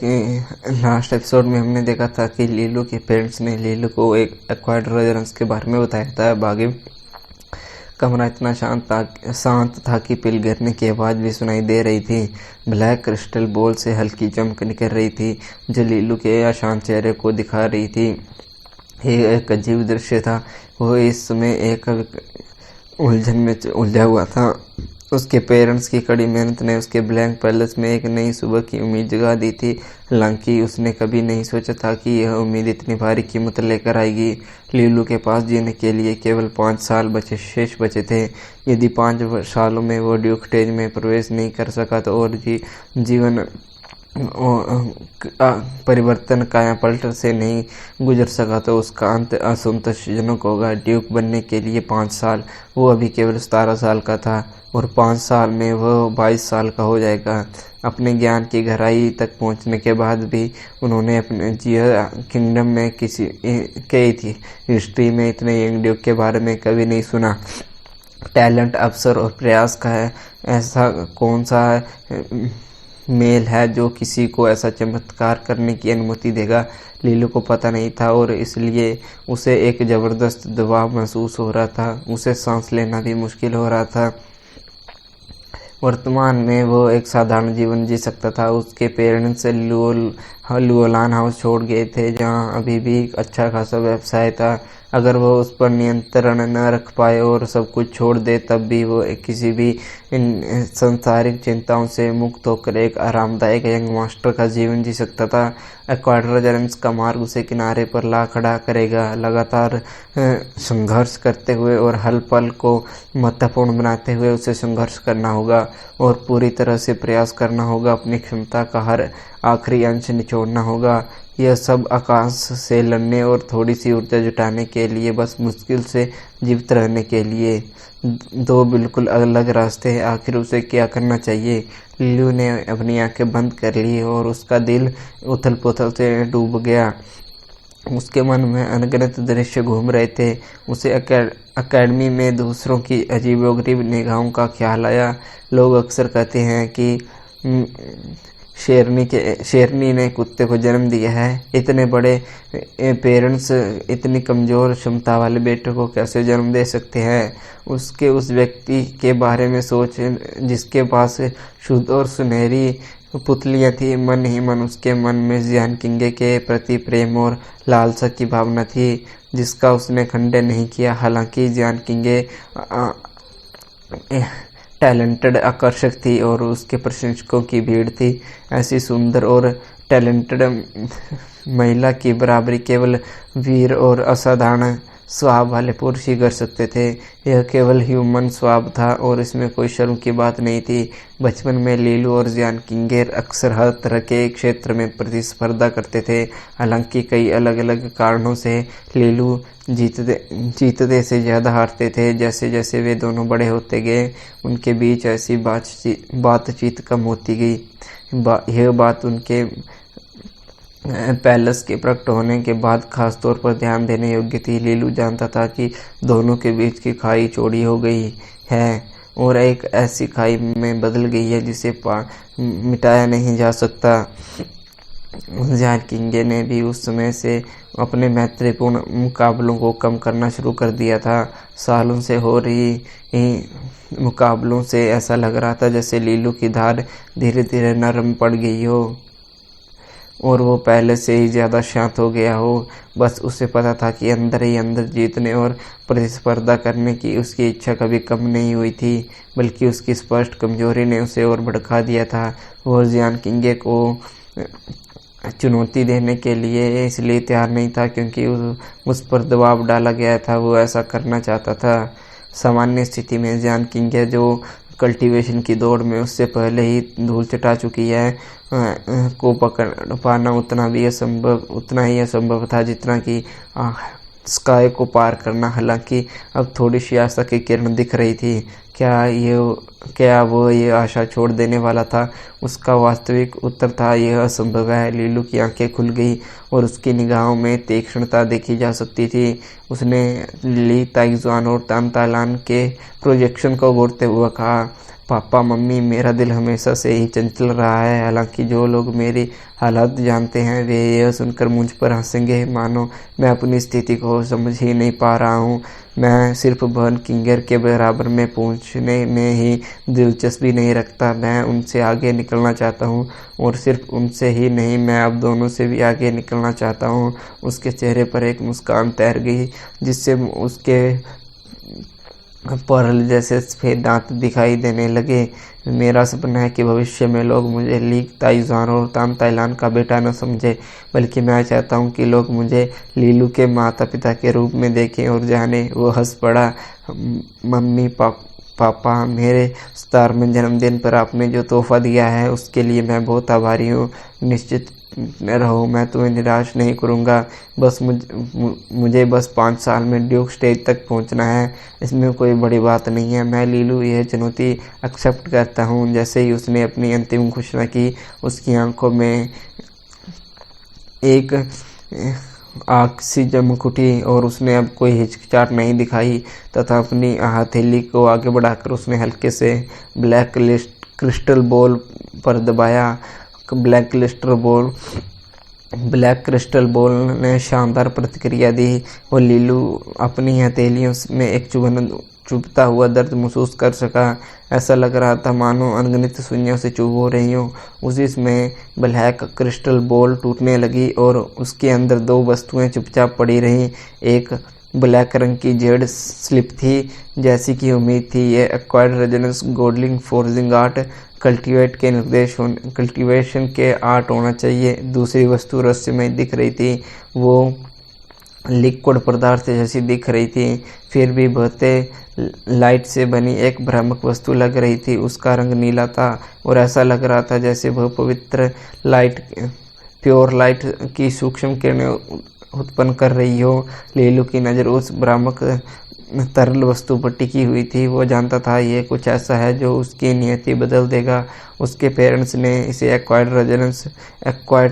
कि last episode में हमने देखा था कि लीलू के पेरेंट्स ने लीलू को एक एक्वायर्ड रेजोनेंस के बारे में बताया था। बाकी कमरा इतना शांत था कि पिल गिरने की आवाज़ भी सुनाई दे रही थी। ब्लैक क्रिस्टल बॉल से हल्की चमक निकल रही थी जो लीलू के अशांत चेहरे को दिखा रही थी। ये एक अजीब दृश्य था। वो इस समय एक उलझन में उलझा हुआ था। उसके पेरेंट्स की कड़ी मेहनत ने उसके ब्लैंक पैलेस में एक नई सुबह की उम्मीद जगा दी थी। हालांकि उसने कभी नहीं सोचा था कि यह उम्मीद इतनी भारी कीमत लेकर आएगी। लीलू के पास जीने के लिए केवल 5 साल शेष बचे थे। यदि 5 सालों में वो ड्यूक स्टेज में प्रवेश नहीं कर सका तो और जीवन परिवर्तन कायापलट से नहीं गुजर सका तो उसका अंत असंतोषजनक होगा। ड्यूक बनने के लिए 5 साल, वो अभी केवल 17 साल का था और 5 साल में वह 22 साल का हो जाएगा। अपने ज्ञान की गहराई तक पहुंचने के बाद भी उन्होंने अपने जिया किंगडम में किसी कई थी हिस्ट्री में इतने यंग ड्यूक के बारे में कभी नहीं सुना। टैलेंट, अवसर और प्रयास का है ऐसा कौन सा मेल है जो किसी को ऐसा चमत्कार करने की अनुमति देगा। लीलू को पता नहीं था और इसलिए उसे एक जबरदस्त दबाव महसूस हो रहा था। उसे सांस लेना भी मुश्किल हो रहा था। वर्तमान में वो एक साधारण जीवन जी सकता था। उसके पेरेंट्स लुओलान हाउस छोड़ गए थे जहाँ अभी भी अच्छा खासा व्यवसाय था। अगर वो उस पर नियंत्रण न रख पाए और सब कुछ छोड़ दे तब भी वो किसी भी इन सांसारिक चिंताओं से मुक्त होकर एक आरामदायक यंग मास्टर का जीवन जी सकता था। एक्वायर्ड रेजोनेंस का मार्ग उसे किनारे पर ला खड़ा करेगा। लगातार संघर्ष करते हुए और हर पल को महत्वपूर्ण बनाते हुए उसे संघर्ष करना होगा और पूरी तरह से प्रयास करना होगा। अपनी क्षमता का हर आखिरी अंश निचोड़ना होगा। यह सब आकाश से लड़ने और थोड़ी सी ऊर्जा जुटाने के लिए, बस मुश्किल से जीवित रहने के लिए। 2 बिल्कुल अलग रास्ते हैं। आखिर उसे क्या करना चाहिए? लीलू ने अपनी आंखें बंद कर ली और उसका दिल उथल पुथल से डूब गया। उसके मन में अनगिनत दृश्य घूम रहे थे। उसे अकेडमी में दूसरों की अजीबोगरीब निगाहों का ख्याल आया। लोग अक्सर कहते हैं कि शेरनी ने कुत्ते को जन्म दिया है। इतने बड़े पेरेंट्स इतनी कमज़ोर क्षमता वाले बेटे को कैसे जन्म दे सकते हैं? उसके उस व्यक्ति के बारे में सोच जिसके पास शुद्ध और सुनहरी पुतलियां थी। मन ही मन उसके मन में जियान किंगे के प्रति प्रेम और लालसा की भावना थी जिसका उसने खंडन नहीं किया। हालांकि जियान किंगे टैलेंटेड, आकर्षक थी और उसके प्रशंसकों की भीड़ थी। ऐसी सुंदर और टैलेंटेड महिला की बराबरी केवल वीर और असाधारण स्वभाव वाले पुरुष ही कर सकते थे। यह केवल ह्यूमन स्वभाव था और इसमें कोई शर्म की बात नहीं थी। बचपन में लीलू और जियान किंगे अक्सर हर तरह के क्षेत्र में प्रतिस्पर्धा करते थे। हालांकि कई अलग अलग कारणों से लीलू जीतते से ज़्यादा हारते थे। जैसे जैसे वे दोनों बड़े होते गए उनके बीच ऐसी बातचीत कम होती गई। यह बात उनके पैलेस के प्रकट होने के बाद खास तौर पर ध्यान देने योग्य थी। लीलू जानता था कि दोनों के बीच की खाई चौड़ी हो गई है और एक ऐसी खाई में बदल गई है जिसे मिटाया नहीं जा सकता। जियान किंगे ने भी उस समय से अपने मैत्रीपूर्ण मुकाबलों को कम करना शुरू कर दिया था। सालों से हो रही मुकाबलों से ऐसा लग रहा था जैसे लीलू की धार धीरे धीरे नरम पड़ गई हो और वो पहले से ही ज़्यादा शांत हो गया हो। बस उसे पता था कि अंदर ही अंदर जीतने और प्रतिस्पर्धा करने की उसकी इच्छा कभी कम नहीं हुई थी, बल्कि उसकी स्पष्ट कमजोरी ने उसे और भड़का दिया था। वो जियान किंगे को चुनौती देने के लिए इसलिए तैयार नहीं था क्योंकि उस पर दबाव डाला गया था। वो ऐसा करना चाहता था। सामान्य स्थिति में जियान किंगे जो कल्टीवेशन की दौड़ में उससे पहले ही धूल चटा चुकी है को पकड़ पाना उतना ही असंभव था जितना कि स्काई को पार करना। हालांकि अब थोड़ी सी आशा की किरण दिख रही थी। क्या वो ये आशा छोड़ देने वाला था? उसका वास्तविक उत्तर था यह असंभव है। लीलू की आंखें खुल गई और उसकी निगाहों में तीक्ष्णता देखी जा सकती थी। उसने ली ताइजुआन और तानतालान के प्रोजेक्शन को घूरते हुए कहा, पापा मम्मी, मेरा दिल हमेशा से ही चंचल रहा है। हालांकि जो लोग मेरी हालत जानते हैं वे यह सुनकर मुझ पर हंसेंगे, मानो मैं अपनी स्थिति को समझ ही नहीं पा रहा हूँ। मैं सिर्फ बर्न किंगर के बराबर में पहुँचने में ही दिलचस्पी नहीं रखता, मैं उनसे आगे निकलना चाहता हूँ, और सिर्फ उनसे ही नहीं, मैं अब दोनों से भी आगे निकलना चाहता हूँ। उसके चेहरे पर एक मुस्कान तैर गई जिससे उसके पर्ल जैसे सफ़ेद दांत दिखाई देने लगे। मेरा सपना है कि भविष्य में लोग मुझे ली ताइज़ुआन और तान ताइलान का बेटा न समझे, बल्कि मैं चाहता हूँ कि लोग मुझे लीलू के माता पिता के रूप में देखें और जाने। वो हंस पड़ा। मम्मी पापा, मेरे 17वें जन्मदिन पर आपने जो तोहफा दिया है उसके लिए मैं बहुत आभारी हूँ। निश्चित रहो, मैं तुम्हें निराश नहीं करूँगा। बस मुझे बस 5 साल में ड्यूक स्टेज तक पहुँचना है, इसमें कोई बड़ी बात नहीं है। मैं लीलू यह चुनौती एक्सेप्ट करता हूँ। जैसे ही उसने अपनी अंतिम घोषणा की, उसकी आंखों में एक आग सी चमक उठी और उसने अब कोई हिचकिचाहट नहीं दिखाई तथा अपनी हथेली को आगे बढ़ाकर उसने हल्के से ब्लैक क्रिस्टल बॉल पर दबाया। ब्लैक क्रिस्टल बॉल ने शानदार प्रतिक्रिया दी और लीलू अपनी हथेलियों में एक चुभता हुआ दर्द महसूस कर सका। ऐसा लग रहा था मानो अनगिनत सुइयां से चुभ हो रही हों। उसी समय ब्लैक क्रिस्टल बॉल टूटने लगी और उसके अंदर 2 वस्तुएं चुपचाप पड़ी रहीं। एक ब्लैक रंग की जेड स्लिप थी, जैसी कि उम्मीद थी। यह acquired resonance Golding forging art cultivation के आर्ट होना चाहिए। दूसरी वस्तु रहस्यमय दिख रही थी। वो लिक्विड पदार्थ जैसी दिख रही थी, फिर भी बहते लाइट से बनी एक भ्रामक वस्तु लग रही थी। उसका रंग नीला था और ऐसा लग रहा था जैसे वह पवित्र लाइट, प्योर लाइट की सूक्ष्म किरणें उत्पन्न कर रही हो। लीलू की नज़र उस भ्रामक तरल वस्तु पर टिकी हुई थी। वो जानता था ये कुछ ऐसा है जो उसकी नियति बदल देगा। उसके पेरेंट्स ने इसे एक्वायर्ड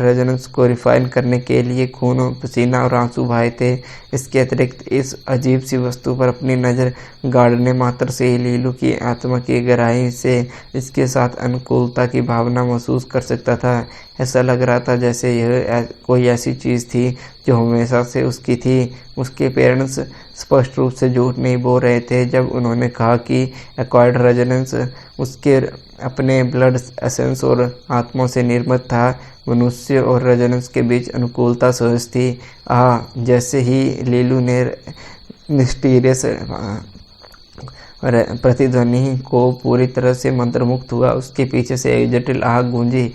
रेजोनेंस को रिफाइन करने के लिए खून, पसीना और आंसू बहाए थे। इसके अतिरिक्त इस अजीब सी वस्तु पर अपनी नज़र गाड़ने मात्र से ही लीलू की आत्मा की गहराई से इसके साथ अनुकूलता की भावना महसूस कर सकता था। ऐसा लग रहा था जैसे यह कोई ऐसी चीज़ थी जो हमेशा से उसकी थी। उसके पेरेंट्स स्पष्ट रूप से झूठ नहीं बोल रहे थे जब उन्होंने कहा कि एक्वायर्ड रेजोनेंस उसके अपने ब्लड एसेंस और आत्मा से निर्मित था। मनुष्य और रेजोनेंस के बीच अनुकूलता सहज थी। जैसे ही लीलू ने मिस्टीरियस प्रतिध्वनि को पूरी तरह से मंत्रमुग्ध हुआ, उसके पीछे से एक जटिल आह गूंजी